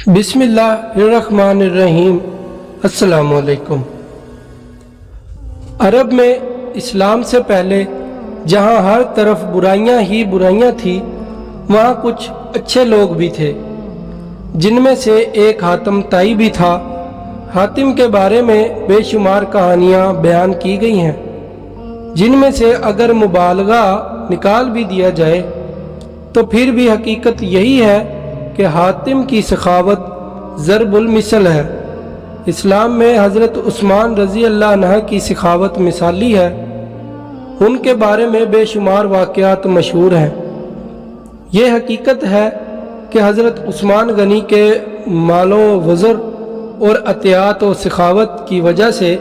बिस्मिल्लाहिर्रहमानिर्रहीम। अस्सलाम वालेकुम। अरब में इस्लाम से पहले जहाँ हर तरफ बुराइयाँ ही बुराइयाँ थी, वहाँ कुछ अच्छे लोग भी थे, जिनमें से एक हातिम ताई भी था। हातिम के बारे में बेशुमार कहानियाँ बयान की गई हैं, जिनमें से अगर मुबालगा निकाल भी दिया जाए तो फिर भी हकीकत यही है कि हातिम की सखावत ज़रबुल मिसल है। इस्लाम में हज़रत उस्मान रज़ी अल्लाह अन्हा की सखावत मिसाली है। उनके बारे में बेशुमार वाक़यात मशहूर हैं। ये हकीकत है कि हज़रत उस्मान गनी के मालो वज़र और अतियात और सखावत की वजह से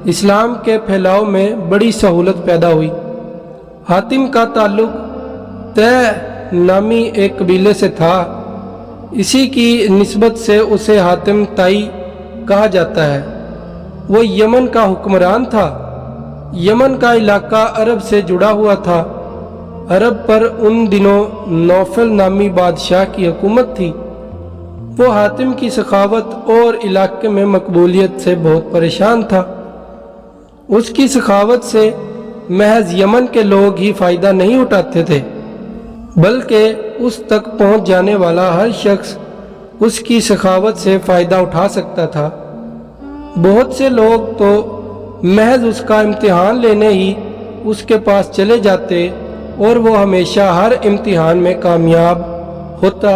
इस्लाम के फैलाव में बड़ी सहूलत पैदा हुई। हातिम का ताल्लुक़ तय नामी एक कबीले से था। इसी की निस्बत से उसे हातिम ताई कहा जाता है। वो यमन का हुक्मरान था। यमन का इलाका अरब से जुड़ा हुआ था। अरब पर उन दिनों नौफल नामी बादशाह की हुकूमत थी। वो हातिम की सखावत और इलाके में मकबूलियत से बहुत परेशान था। उसकी सखावत से महज यमन के लोग ही फ़ायदा नहीं उठाते थे, बल्कि उस तक पहुंच जाने वाला हर शख्स उसकी सखावत से फ़ायदा उठा सकता था। बहुत से लोग तो महज उसका इम्तिहान लेने ही उसके पास चले जाते और वो हमेशा हर इम्तिहान में कामयाब होता।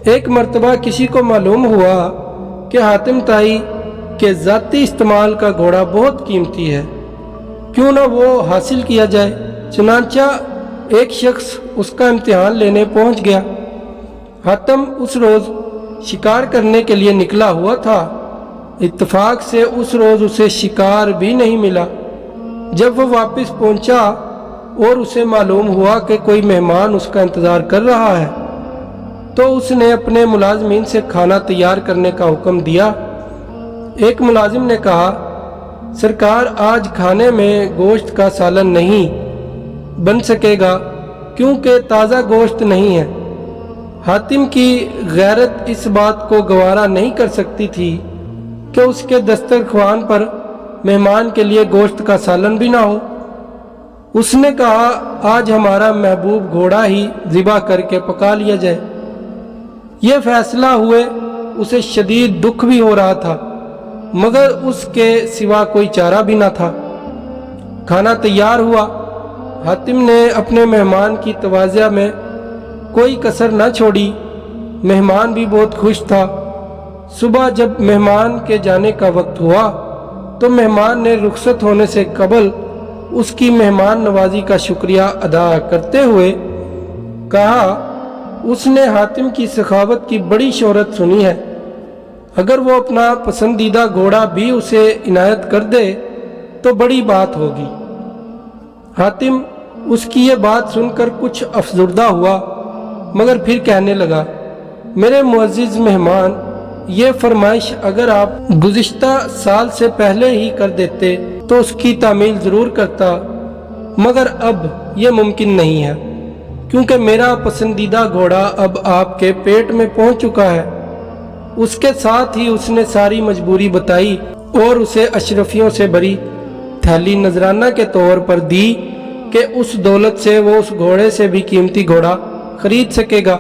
एक मर्तबा किसी को मालूम हुआ कि हातिम ताई के ज़ाती इस्तेमाल का घोड़ा बहुत कीमती है, क्यों ना वो हासिल किया जाए। चुनांचा एक शख्स उसका इम्तिहान लेने पहुंच गया। हातिम उस रोज़ शिकार करने के लिए निकला हुआ था। इत्तेफाक से उस रोज़ उसे शिकार भी नहीं मिला। जब वो वापस पहुंचा और उसे मालूम हुआ कि कोई मेहमान उसका इंतज़ार कर रहा है, तो उसने अपने मुलाजमीन से खाना तैयार करने का हुक्म दिया। एक मुलाजिम ने कहा, सरकार, आज खाने में गोश्त का सालन नहीं बन सकेगा क्योंकि ताज़ा गोश्त नहीं है। हातिम की गैरत इस बात को गवारा नहीं कर सकती थी कि उसके दस्तरख्वान पर मेहमान के लिए गोश्त का सालन भी ना हो। उसने कहा, आज हमारा महबूब घोड़ा ही ज़िबा करके पका लिया जाए। यह फैसला हुए उसे शदीद दुख भी हो रहा था, मगर उसके सिवा कोई चारा भी ना था। खाना तैयार हुआ। हातिम ने अपने मेहमान की तवाज़ुआ में कोई कसर न छोड़ी। मेहमान भी बहुत खुश था। सुबह जब मेहमान के जाने का वक्त हुआ तो मेहमान ने रुखसत होने से कबल उसकी मेहमान नवाजी का शुक्रिया अदा करते हुए कहा, उसने हातिम की सखावत की बड़ी शोहरत सुनी है। अगर वो अपना पसंदीदा घोड़ा भी उसे इनायत कर दे तो बड़ी बात होगी। हातिम उसकी ये बात सुनकर कुछ अफसुर्दा हुआ, मगर फिर कहने लगा, मेरे मुअज़्ज़िज़ मेहमान, ये फरमाइश अगर आप गुज़िश्ता साल से पहले ही कर देते तो उसकी तामील ज़रूर करता, मगर अब ये मुमकिन नहीं है, क्योंकि मेरा पसंदीदा घोड़ा अब आपके पेट में पहुंच चुका है। उसके साथ ही उसने सारी मजबूरी बताई और उसे अशरफियों से भरी थैली नजराना के तौर पर दी कि उस दौलत से वो उस घोड़े से भी कीमती घोड़ा खरीद सकेगा।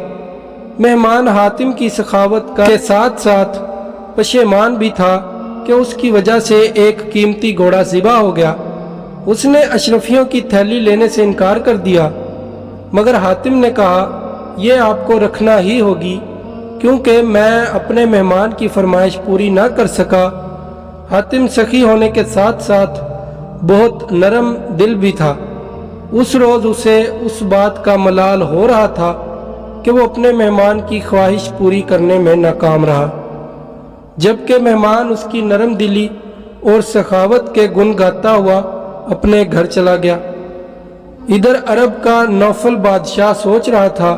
मेहमान हातिम की सखावत के साथ साथ पशेमान भी था कि उसकी वजह से एक कीमती घोड़ा ज़िबा हो गया। उसने अशरफियों की थैली लेने से इनकार कर दिया, मगर हातिम ने कहा, यह आपको रखना ही होगी, क्योंकि मैं अपने मेहमान की फरमाइश पूरी ना कर सका। हातिम सखी होने के साथ साथ बहुत नरम दिल भी था। उस रोज़ उसे उस बात का मलाल हो रहा था कि वो अपने मेहमान की ख्वाहिश पूरी करने में नाकाम रहा, जबकि मेहमान उसकी नरम दिली और सखावत के गुण गाता हुआ अपने घर चला गया। इधर अरब का नौफल बादशाह सोच रहा था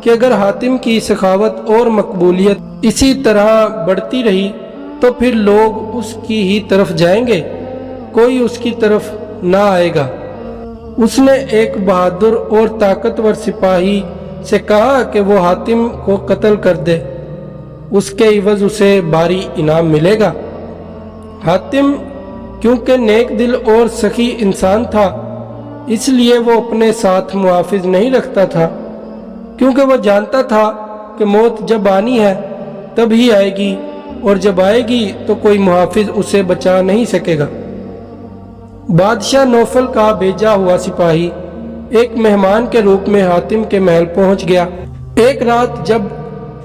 कि अगर हातिम की सखावत और मकबूलियत इसी तरह बढ़ती रही तो फिर लोग उसकी ही तरफ जाएंगे, कोई उसकी तरफ ना आएगा। उसने एक बहादुर और ताकतवर सिपाही से कहा कि वो हातिम को कत्ल कर दे। اس کے عوض اسے بھاری انعام ملے گا۔ حاتم کیونکہ نیک دل اور سخی انسان تھا، اس لیے وہ اپنے ساتھ محافظ نہیں رکھتا تھا، کیونکہ وہ جانتا تھا کہ موت جب آنی ہے تب ہی آئے گی، اور جب آئے گی تو کوئی محافظ اسے بچا نہیں سکے گا۔ بادشاہ نوفل کا بھیجا ہوا سپاہی ایک مہمان کے روپ میں حاتم کے محل پہنچ گیا۔ ایک رات جب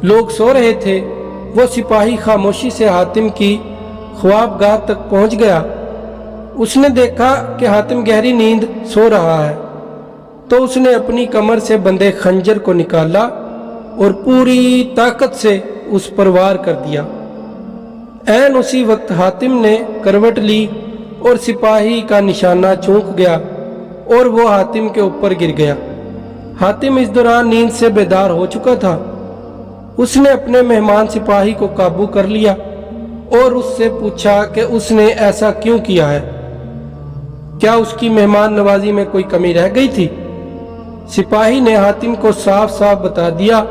لوگ سو رہے تھے، وہ سپاہی خاموشی سے حاتم کی خواب گاہ تک پہنچ گیا۔ اس نے دیکھا کہ حاتم گہری نیند سو رہا ہے، تو اس نے اپنی کمر سے بندھے خنجر کو نکالا اور پوری طاقت سے اس پر وار کر دیا۔ عین اسی وقت حاتم نے کروٹ لی اور سپاہی کا نشانہ چونک گیا اور وہ حاتم کے اوپر گر گیا۔ حاتم اس دوران نیند سے بیدار ہو چکا تھا۔ اس نے اپنے مہمان سپاہی کو قابو کر لیا اور اس سے پوچھا کہ اس نے ایسا کیوں کیا ہے، کیا اس کی مہمان نوازی میں کوئی کمی رہ گئی تھی؟ سپاہی نے حاتم کو صاف صاف بتا دیا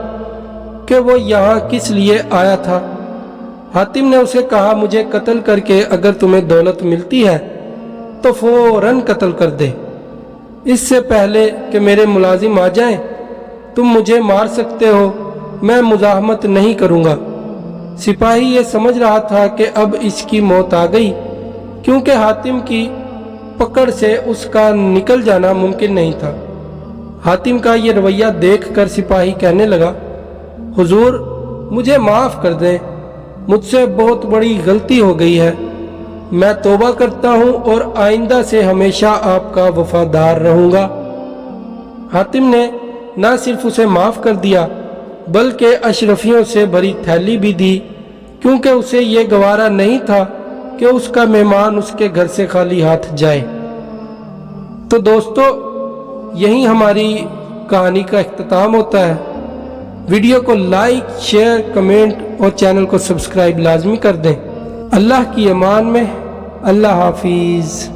کہ وہ یہاں کس لیے آیا تھا۔ حاتم نے اسے کہا، مجھے قتل کر کے اگر تمہیں دولت ملتی ہے تو فوراً قتل کر دے، اس سے پہلے کہ میرے ملازم آ جائیں۔ تم مجھے مار سکتے ہو، میں مزاحمت نہیں کروں گا۔ سپاہی یہ سمجھ رہا تھا کہ اب اس کی موت آ گئی، کیونکہ حاتم کی پکڑ سے اس کا نکل جانا ممکن نہیں تھا۔ حاتم کا یہ رویہ دیکھ کر سپاہی کہنے لگا، حضور مجھے معاف کر دیں، مجھ سے بہت بڑی غلطی ہو گئی ہے، میں توبہ کرتا ہوں اور آئندہ سے ہمیشہ آپ کا وفادار رہوں گا۔ حاتم نے نہ صرف اسے معاف کر دیا بلکہ اشرفیوں سے بھری تھیلی بھی دی، کیونکہ اسے یہ گوارا نہیں تھا کہ اس کا مہمان اس کے گھر سے خالی ہاتھ جائے۔ تو دوستو، یہی ہماری کہانی کا اختتام ہوتا ہے۔ ویڈیو کو لائک، شیئر، کمنٹ اور چینل کو سبسکرائب لازمی کر دیں۔ اللہ کی امان میں، اللہ حافظ۔